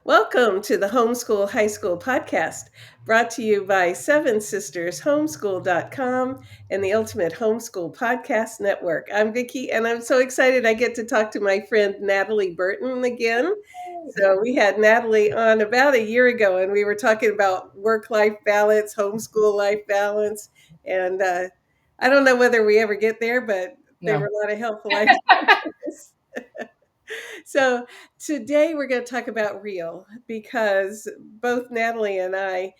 Welcome to the Homeschool High School podcast, brought to you by Seven Sisters Homeschool.com and the Ultimate Homeschool Podcast Network. I'm Vicki, and I'm so excited I get to talk to my friend Natalie Burton again. So, we had Natalie on about a year ago, and we were talking about work life balance, homeschool life balance. And I don't know whether we ever get there, but there were No. a lot of helpful ideas. So today we're going to talk about real because both Natalie and I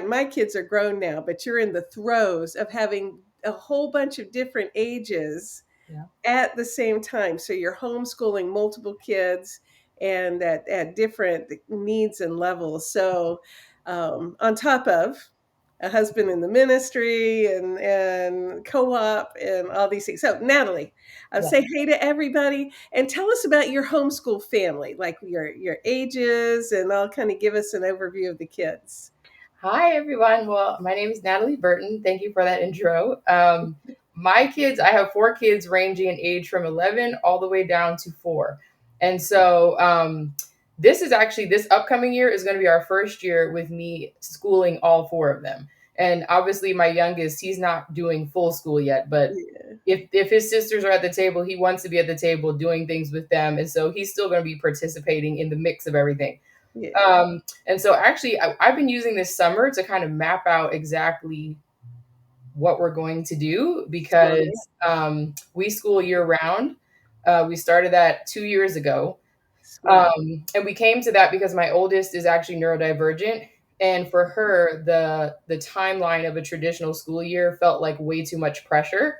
my kids are grown now, but you're in the throes of having a whole bunch of different ages Yeah. at the same time. So you're homeschooling multiple kids and at different needs and levels. So on top of a husband in the ministry and co-op and all these things. So Natalie, Yeah. say hey to everybody and tell us about your homeschool family, like your ages, and I'll kind of give us an overview of the kids. Hi, everyone. Well, my name is Natalie Burton. Thank you for that intro. My kids, I have four kids ranging in age from 11 all the way down to 4. And so this upcoming year is going to be our first year with me schooling all four of them. And obviously, my youngest, he's not doing full school yet, but Yeah, if his sisters are at the table, he wants to be at the table doing things with them. And so he's still going to be participating in the mix of everything. yeah, And so actually, I've been using this summer to kind of map out exactly what we're going to do smart. because we school year round. We started that 2 years ago. Smart. And we came to that because my oldest is actually neurodivergent. And for her, the timeline of a traditional school year felt like way too much pressure.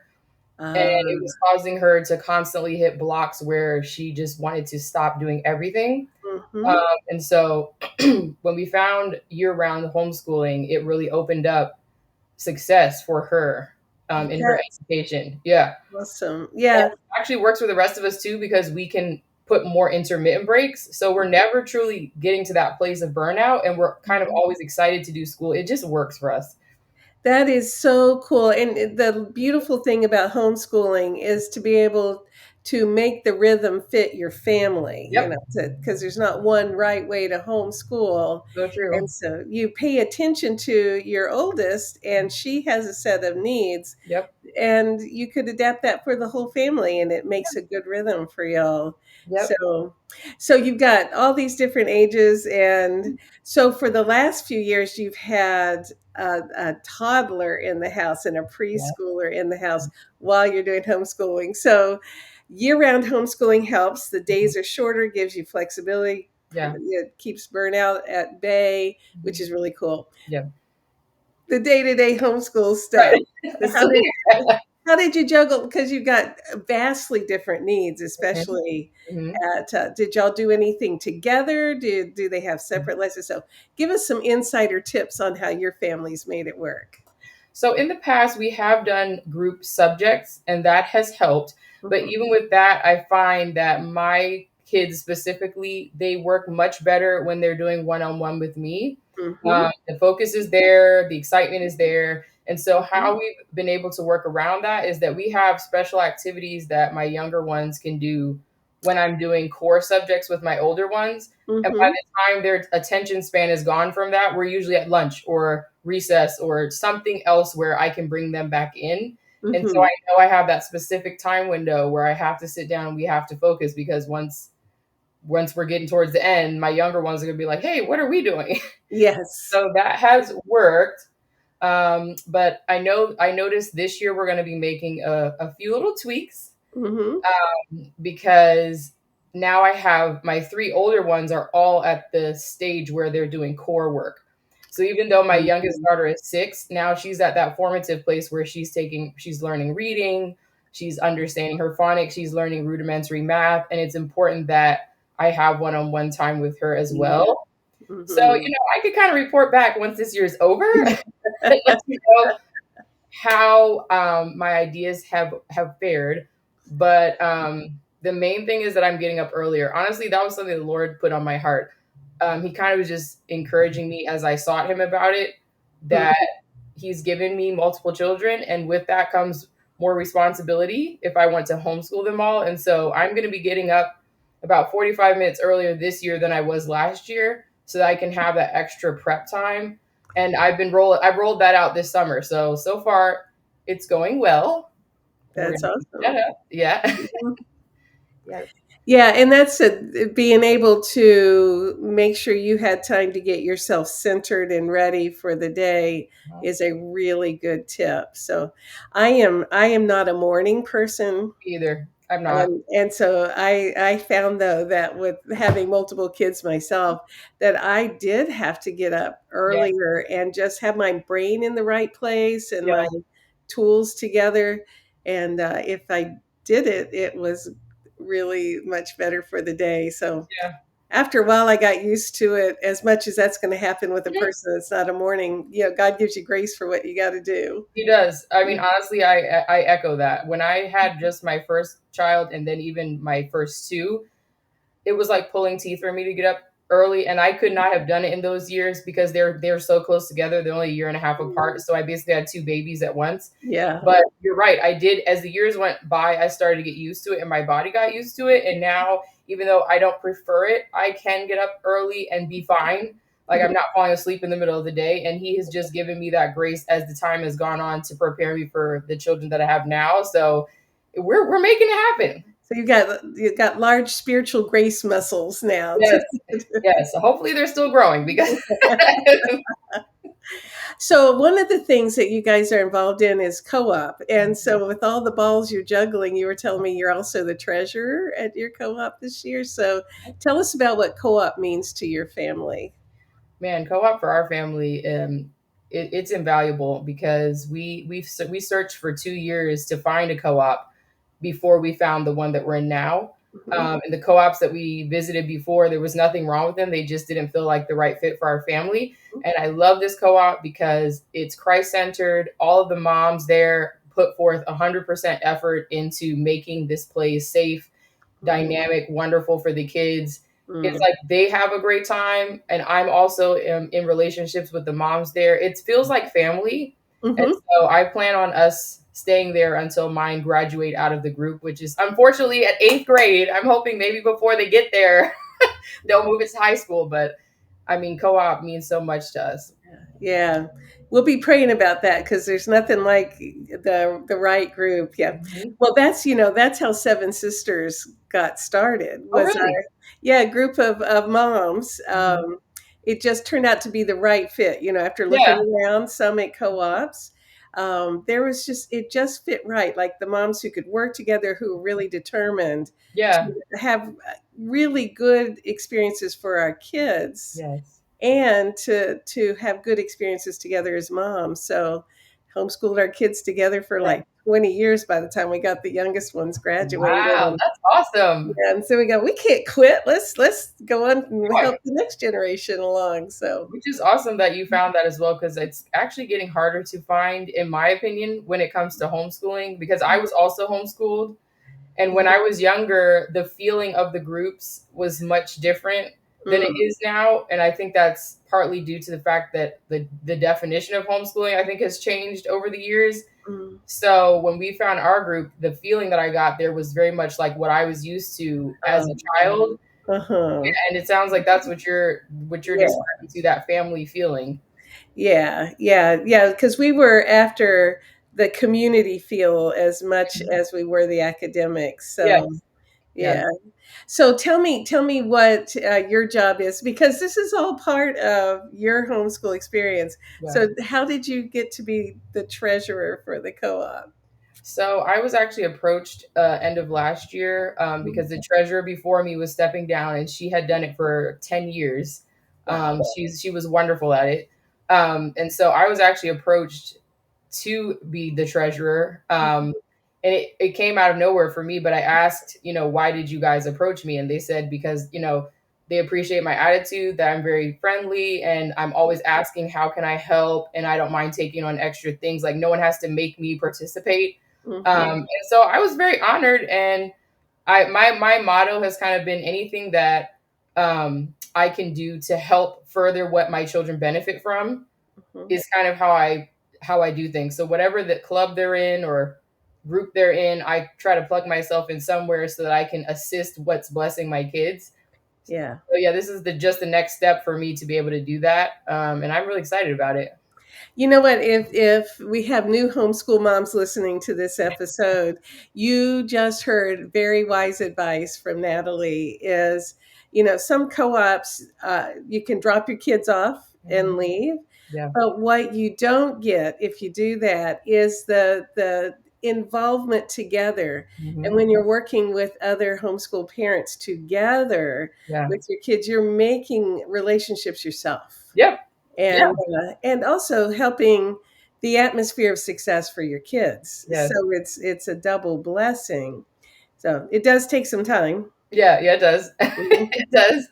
And it was causing her to constantly hit blocks where she just wanted to stop doing everything. Mm-hmm. And so when we found year-round homeschooling, it really opened up success for her in her That's education. Yeah. awesome. And Yeah. it actually works for the rest of us too, because we can put more intermittent breaks. So we're never truly getting to that place of burnout. And we're kind of always excited to do school. It just works for us. That is so cool. And the beautiful thing about homeschooling is to be able to make the rhythm fit your family, Yep. because there's not one right way to homeschool. So And true. so you pay attention to your oldest, and she has a set of needs, Yep. and you could adapt that for the whole family, and it makes a good rhythm for y'all. Yep. So you've got all these different ages, and so for the last few years you've had a toddler in the house and a Yeah. preschooler in the house while you're doing homeschooling. So year-round homeschooling helps. The Mhm. days are shorter, gives you flexibility. Yeah. It keeps burnout at bay, which Mhm. is really cool. Yeah. The day-to-day homeschool stuff. Right. How So, did how did you juggle? Because you've got vastly different needs, especially mhm. did y'all do anything together? Do they have Mhm. separate lessons? So give us some insider tips on how your family's made it work. So in the past, we have done group subjects, and that has helped. But Mhm, even with that, I find that my kids specifically, they work much better when they're doing one-on-one with me. mhm, The focus is there, the excitement is there. And so mhm, how we've been able to work around that is that we have special activities that my younger ones can do when I'm doing core subjects with my older ones. And by mhm, the time their attention span is gone from that, we're usually at lunch or recess or something else where I can bring them back in. And so I mhm. know I have that specific time window where I have to sit down and we have to focus because once we're getting towards the end, my younger ones are gonna be like, "Hey, what are we doing?" Yes. So that has worked. But I noticed this year we're going to be making a few little tweaks Mhm. because now I have my three older ones are all at the stage where they're doing core work. So even though my youngest Mhm. daughter is 6, now she's at that formative place where she's learning reading, she's understanding her phonics, she's learning rudimentary math, and it's important that I have one-on-one time with her as Yeah. well. So, Mhm. I could kind of report back once this year is over and let you know how my ideas have fared. But the main thing is that I'm getting up earlier. Honestly, that was something the Lord put on my heart. He kind of was just encouraging me as I sought Him about it that Mhm. He's given me multiple children, and with that comes more responsibility if I want to homeschool them all. And so I'm going to be getting up. about 45 minutes earlier this year than I was last year so that I can have that extra prep time. And I've rolled that out this summer. So far it's going well. We're That's gonna keep that awesome. up. Yeah. Mhm. Yeah. Yeah, and that's being able to make sure you had time to get yourself centered and ready for the day is a really good tip. So I am not a morning person. Either. I'm not. And so I found though that with having multiple kids myself, that I did have to get up Yeah. earlier and just have my brain in the right place and Yeah. my tools together. And if I did it, it was really much better for the day. So Yeah. after a while, I got used to it. As much as that's going to happen with a Mhm. person that's not a morning, God gives you grace for what you got to do. He does. I mean, honestly, I echo that. When I had just my first child and then even my first two, it was like pulling teeth for me to get up early, and I could not have done it in those years because they're so close together. They're only a year and a half apart, so I basically had two babies at once. Yeah. But you're right. I did, as the years went by, I started to get used to it, and my body got used to it. And now, even though I don't prefer it, I can get up early and be fine. Like I'm not falling asleep in the middle of the day, and he has just given me that grace as the time has gone on to prepare me for the children that I have now. So we're making it happen. So you've got large spiritual grace muscles now. Yes, yes. So hopefully they're still growing because So one of the things that you guys are involved in is co-op. And so with all the balls you're juggling, you were telling me you're also the treasurer at your co-op this year. So tell us about what co-op means to your family. man, co-op for our family, it's invaluable because we searched for 2 years to find a co-op before we found the one that we're in now. Mhm. And the co-ops that we visited before, there was nothing wrong with them. They just didn't feel like the right fit for our family. And I love this co-op because it's Christ-centered. All of the moms there put forth 100% effort into making this place safe, Mhm. dynamic, wonderful for the kids. It's Mm. like they have a great time, and I'm also in relationships with the moms there. It feels like family, and Mhm. so I plan on us staying there until mine graduate out of the group, which is unfortunately at eighth grade. I'm hoping maybe before they get there, they'll move it to high school. But I mean, co-op means so much to us. Yeah. We'll be praying about that because there's nothing like the right group. Yeah. Mhm. Well, that's how Seven Sisters got started. Oh, Was really? our Yeah, group of moms. Mhm. It just turned out to be the right fit. After looking Yeah, around some at co-ops, there was it just fit right. Like the moms who could work together, who were really determined yeah, to have really good experiences for our kids yes. and to have good experiences together as moms. So homeschooled our kids together for Yeah. like 20 years by the time we got the youngest ones graduated. Wow, that's awesome. And so we go, we can't quit. Let's go on and Right. help the next generation along. So Which is awesome that you found that as well, because it's actually getting harder to find, in my opinion, when it comes to homeschooling, because I was also homeschooled. And when I was younger, the feeling of the groups was much different than it mm, is now. And I think that's partly due to the fact that the definition of homeschooling, I think, has changed over the years. mm, So when we found our group, the feeling that I got there was very much like what I was used to as a child. uh-huh. And it sounds like that's what you're Yeah. describing, to that family feeling. Yeah, yeah, yeah, because we were after the community feel as much Mhm. as we were the academics. Yes, So yes, yeah. So tell me what your job is because this is all part of your homeschool experience. yeah. So how did you get to be the treasurer for the co-op? So I was actually approached end of last year because the treasurer before me was stepping down, and she had done it for 10 years. Wow. She was wonderful at it. And so I was actually approached to be the treasurer. And it came out of nowhere for me, but I asked, why did you guys approach me? And they said, because, they appreciate my attitude, that I'm very friendly, and I'm always asking, how can I help? And I don't mind taking on extra things. Like, no one has to make me participate. Hmm. And so I was very honored. And my motto has kind of been anything that I can do to help further what my children benefit from Hmm. is kind of how I do things. So whatever the club they're in or group they're in, I try to plug myself in somewhere so that I can assist what's blessing my kids. Yeah. So yeah, this is just the next step for me to be able to do that, and I'm really excited about it. You know what? If we have new homeschool moms listening to this episode, you just heard very wise advice from Natalie. Is some co-ops you can drop your kids off and Mhm. leave, Yeah. but what you don't get if you do that is the involvement together. And Hmm. when you're working with other homeschool parents together Yeah. with your kids, you're making relationships yourself Yep. Yeah. and also helping the atmosphere of success for your kids. So Yes. it's a double blessing. So it does take some time. Yeah. Yeah. It does. Mhm. It does.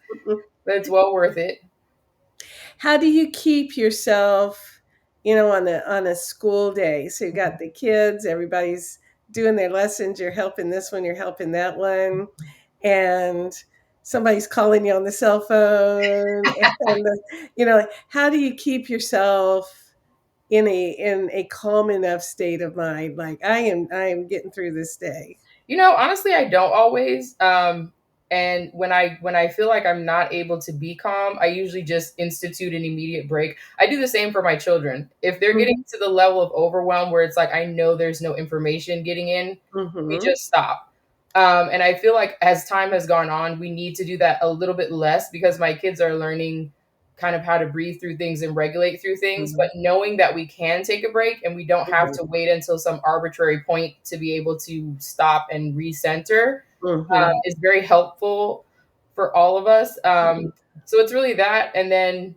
But it's well worth it. How do you keep yourself, on a school day? So you got the kids, everybody's doing their lessons, you're helping this one, you're helping that one, and somebody's calling you on the cell phone, and how do you keep yourself in a calm enough state of mind, like I am getting through this day? Honestly, I don't always. And when I feel like I'm not able to be calm, I usually just institute an immediate break. I do the same for my children. If they're getting Mhm, to the level of overwhelm where it's like I know there's no information getting in, we mhm, just stop. And I feel like as time has gone on, we need to do that a little bit less because my kids are learning kind of how to breathe through things and regulate through things. But mhm, knowing that we can take a break and we don't have mhm, to wait until some arbitrary point to be able to stop and recenter mhm, is very helpful for all of us. mhm, So it's really that. And then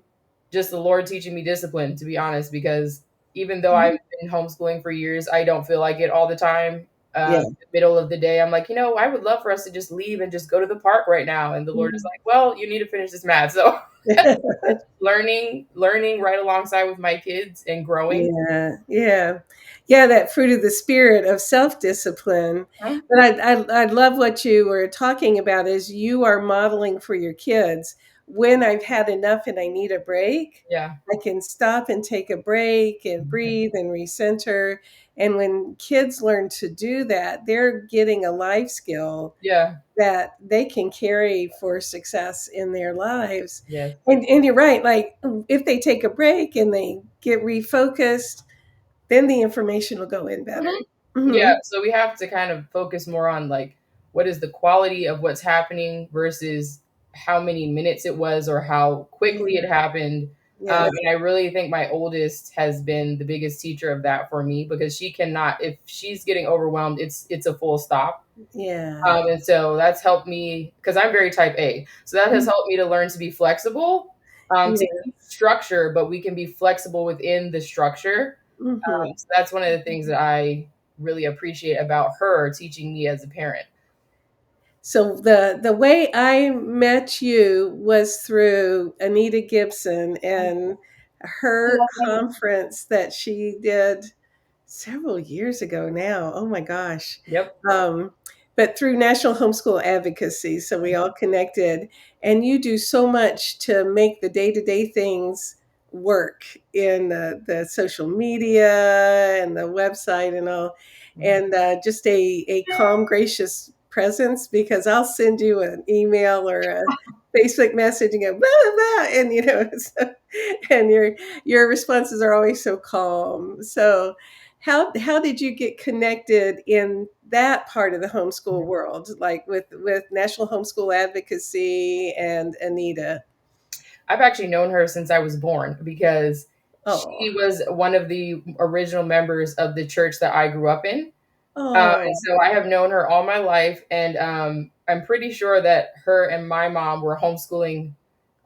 just the Lord teaching me discipline, to be honest, because even though I've mhm. been homeschooling for years, I don't feel like it all the time. Yeah. The middle of the day, I'm like, I would love for us to just leave and just go to the park right now. And the Lord is Mhm. like, well, you need to finish this math. So it's learning right alongside with my kids and growing. Yeah, yeah. Yeah, that fruit of the spirit of self-discipline. Mhm. But I love what you were talking about is you are modeling for your kids, when I've had enough and I need a break, Yeah. I can stop and take a break and breathe and recenter. And when kids learn to do that, they're getting a life skill Yeah. that they can carry for success in their lives. Yes. And you're right, like if they take a break and they get refocused, then the information will go in better. Mhm. Yeah, Mhm. so we have to kind of focus more on like what is the quality of what's happening versus how many minutes it was or how quickly Yeah, it happened. yeah, And I really think my oldest has been the biggest teacher of that for me because she cannot, if she's getting overwhelmed, it's a full stop. yeah. And so that's helped me because I'm very type A. So that has Mhm. helped me to learn to be flexible, to Yeah. keep structure, but we can be flexible within the structure. Mhm. So that's one of the things that I really appreciate about her teaching me as a parent. So the way I met you was through Anita Gibson and her conference that she did several years ago now. Oh my gosh. Yep. Um, but through National Homeschool Advocacy, so we all connected, and you do so much to make the day-to-day things work in the social media and the website and all, and just a calm, gracious presence, because I'll send you an email or a Facebook message and go blah blah blah, and so, and your responses are always so calm. So how did you get connected in that part of the homeschool world, like with National Homeschool Advocacy and Anita? I've actually known her since I was born because Oh, she was one of the original members of the church that I grew up in. And oh, so I have known her all my life. And I'm pretty sure that her and my mom were homeschooling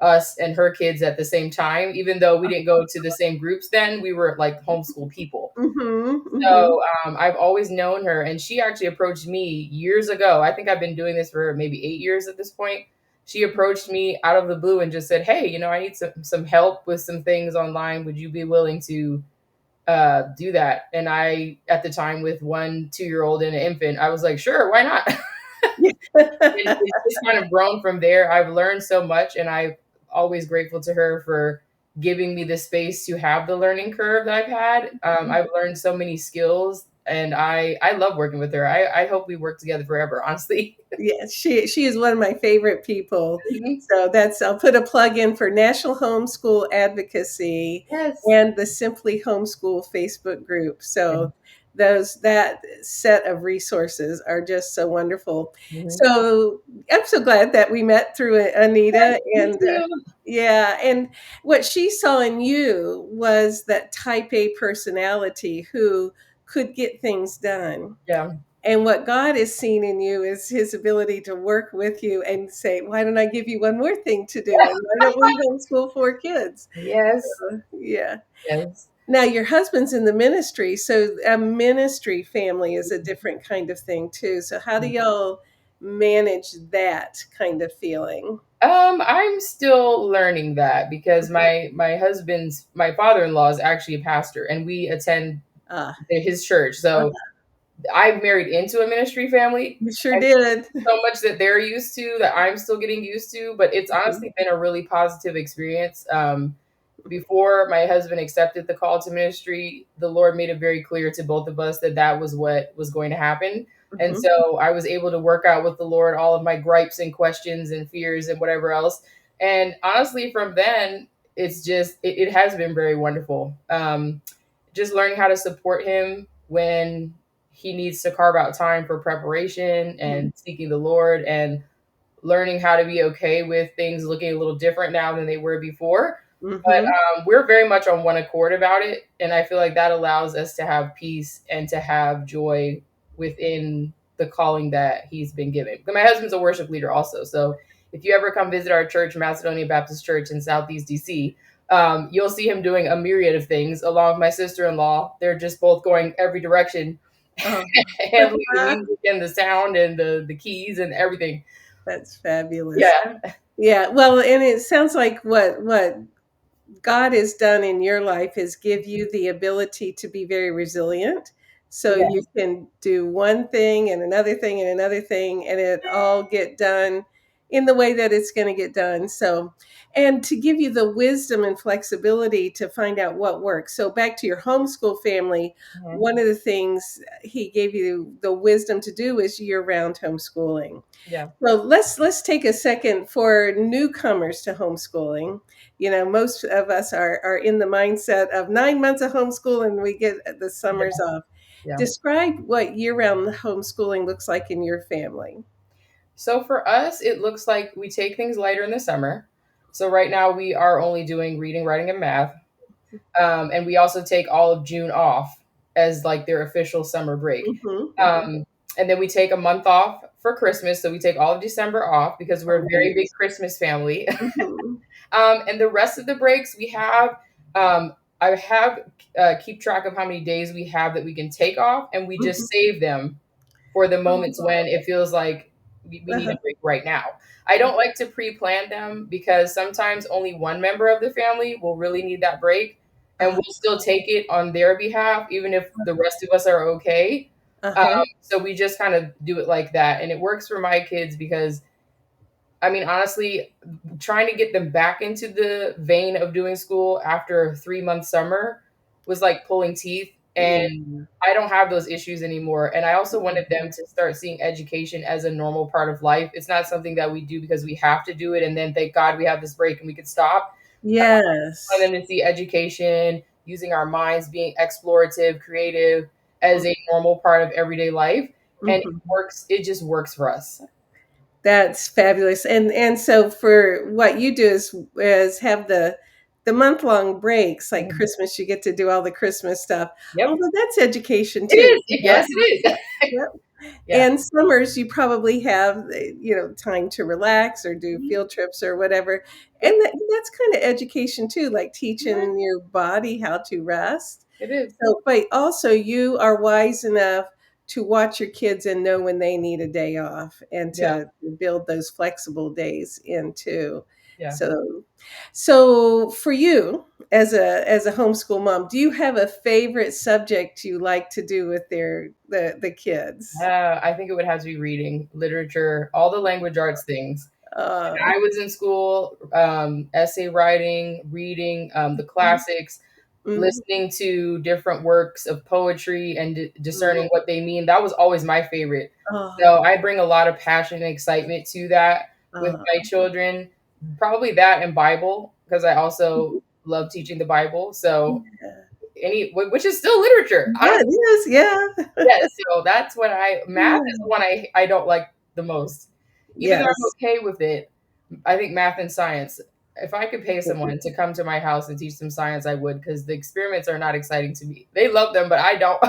us and her kids at the same time. Even though we didn't go to the same groups then, we were like homeschool people. mm-hmm, mm-hmm. So I've always known her, and she actually approached me years ago. I think I've been doing this for maybe 8 years at this point. She approached me out of the blue and just said, "Hey, I need some help with some things online. Would you be willing to do that?" And I, at the time, with 1 2-year old and an infant, I was like, "Sure, why not?" And it's just kind of grown from there. I've learned so much, and I'm always grateful to her for giving me the space to have the learning curve that I've had. I've learned so many skills and I love working with her. I hope we work together forever, honestly. Yeah, she is one of my favorite people. So that's I'll put a plug in for National Homeschool Advocacy Yes. and the Simply Homeschool Facebook group. So those that set of resources are just so wonderful. Mhm. So I'm so glad that we met through Yes, Anita, me and too. yeah, and what she saw in you was that type A personality who could get things done. Yeah. And what God is seeing in you is his ability to work with you and say, why don't I give you one more thing to do? And why don't we homeschool 4 kids? Yes. Yeah. Yes. Now, your husband's in the ministry. So a ministry family is a different kind of thing, too. So, how do y'all manage that kind of feeling? I'm still learning that because my husband's my father-in-law is actually a pastor, and we attend Ah, his church. So I married into a ministry family, you sure and did. so much that they're used to that I'm still getting used to. But it's honestly been a really positive experience. Before my husband accepted the call to ministry, the Lord made it very clear to both of us that that was what was going to happen. And Mhm, so I was able to work out with the Lord all of my gripes and questions and fears and whatever else. And honestly, from then, it has been very wonderful. Just learning how to support him when he needs to carve out time for preparation mhm, and seeking the Lord, and learning how to be okay with things looking a little different now than they were before. mhm, But we're very much on one accord about it. And I feel like that allows us to have peace and to have joy within the calling that he's been given. But my husband's a worship leader also. So if you ever come visit our church, Macedonia Baptist Church in Southeast DC, you'll see him doing a myriad of things along with my sister in law. They're just both going every direction, oh, handling the music and the sound and the keys and everything. that's fabulous. Yeah. Yeah, well, and it sounds like what God has done in your life is give you the ability to be very resilient. So Yeah. you can do one thing and another thing and another thing, and it all get done in the way that it's going to get done. So, and to give you the wisdom and flexibility to find out what works. So, back to your homeschool family, Mhm. one of the things he gave you the wisdom to do is year round homeschooling. Yeah. Well, let's take a second for newcomers to homeschooling. You know, most of us are in the mindset of 9 months of homeschool and we get the Yeah. summers off. Yeah. Describe what year-round homeschooling looks like in your family. So for us, it looks like we take things lighter in the summer. So right now we are only doing reading, writing, and math. And we also take all of June off as like their official summer break. Hmm, hmm. Um, and then we take a month off for Christmas. So we take all of December off because we're a Oh, very big nice. Christmas family. Hmm. And the rest of the breaks we have, I have keep track of how many days we have that we can take off, and we just Hmm. save them for the moments Oh, when it feels like we need uh-huh. a break right now. I don't like to pre-plan them because sometimes only one member of the family will really need that break, and Uh, we'll still take it on their behalf, even if the rest of us are okay. uh-huh. So we just kind of do it like that, and it works for my kids because I mean, honestly, trying to get them back into the vein of doing school after a 3 month summer was like pulling teeth. And Yeah. I don't have those issues anymore. And I also wanted them to start seeing education as a normal part of life. It's not something that we do because we have to do it. And then thank God we have this break and we could stop. I Yes. want them to see education, using our minds, being explorative, creative as a normal part of everyday life. And it Mhm. works, it just works for us. That's fabulous. And so for what you do is have the month-long breaks, like Mhm. Christmas, you get to do all the Christmas stuff. Yep. Although that's education It too, is. you know? Yes, it is. Yep. Yeah. And summers, you probably have, time to relax or do Mhm. field trips or whatever. And Yep. that's kind of education too, like Yeah, teaching your body how to rest. it is. So, but also you are wise enough to watch your kids and know when they need a day off and Yeah, to build those flexible days into. yeah. So for you as a homeschool mom, do you have a favorite subject you like to do with the kids? I think it would have to be reading, literature, all the language arts things. Uh, When I was in school, essay writing, reading, the classics. Mhm. listening to different works of poetry and Mhm. discerning what they mean. That was always my favorite. Oh, So I bring a lot of passion and excitement to that with oh, my children. Probably that and Bible, because I also love teaching the Bible. So yeah. which is still literature. I Yeah, don't. it is, yeah. Yes, so that's what math is the Yeah. one I don't like the most. Even though I'm Yes. okay with it, I think math and science. If I could pay someone to come to my house and teach them science, I would, because the experiments are not exciting to me. They love them, but I don't.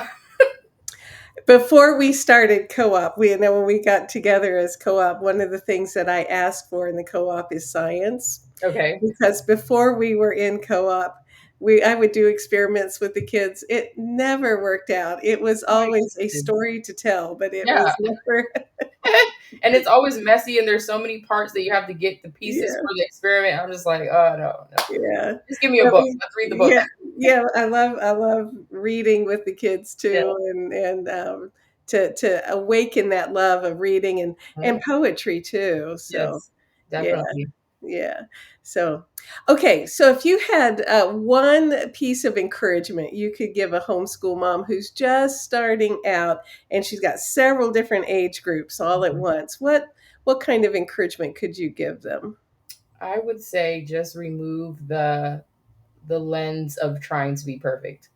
Before we started co-op, we you know when we got together as co-op, one of the things that I asked for in the co-op is science. Okay. Because before we were in co-op, we I would do experiments with the kids. It never worked out. It was Oh my always a goodness. story to tell, but it Yeah. was never. And it's always messy, and there's so many parts that you have to get the pieces Yeah. for the experiment. I'm just like, oh no, no. Yeah. Just give me a But book. Let's read the book. yeah, yeah, I love reading with the kids Yeah. too, and to awaken that love of reading and Mhm. poetry too. So Yes, yeah, definitely. yeah. So okay, so if you had one piece of encouragement you could give a homeschool mom who's just starting out and she's got several different age groups all at once, what kind of encouragement could you give them? I would say just remove the lens of trying to be perfect.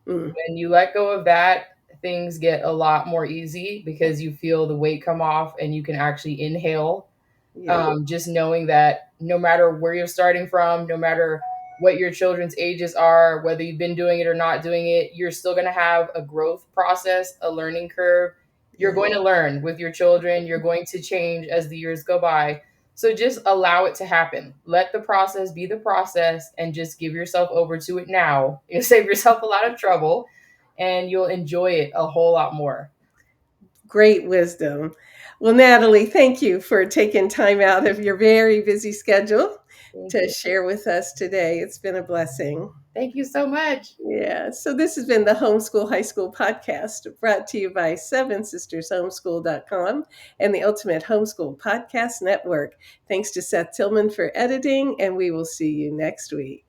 Mm, When you let go of that, things get a lot more easy because you feel the weight come off and you can actually inhale. yeah. Just knowing that no matter where you're starting from, no matter what your children's ages are, whether you've been doing it or not doing it, you're still going to have a growth process, a learning curve. You're Yeah. going to learn with your children. You're going to change as the years go by. So just allow it to happen. Let the process be the process and just give yourself over to it now. You'll save yourself a lot of trouble and you'll enjoy it a whole lot more. Great wisdom. Well, Natalie, thank you for taking time out of your very busy schedule Thank to you. share with us today. It's been a blessing. Thank you so much. Yeah. So this has been the Homeschool High School podcast brought to you by Seven Sisters Homeschool.com and the Ultimate Homeschool Podcast Network. Thanks to Seth Tillman for editing, and we will see you next week.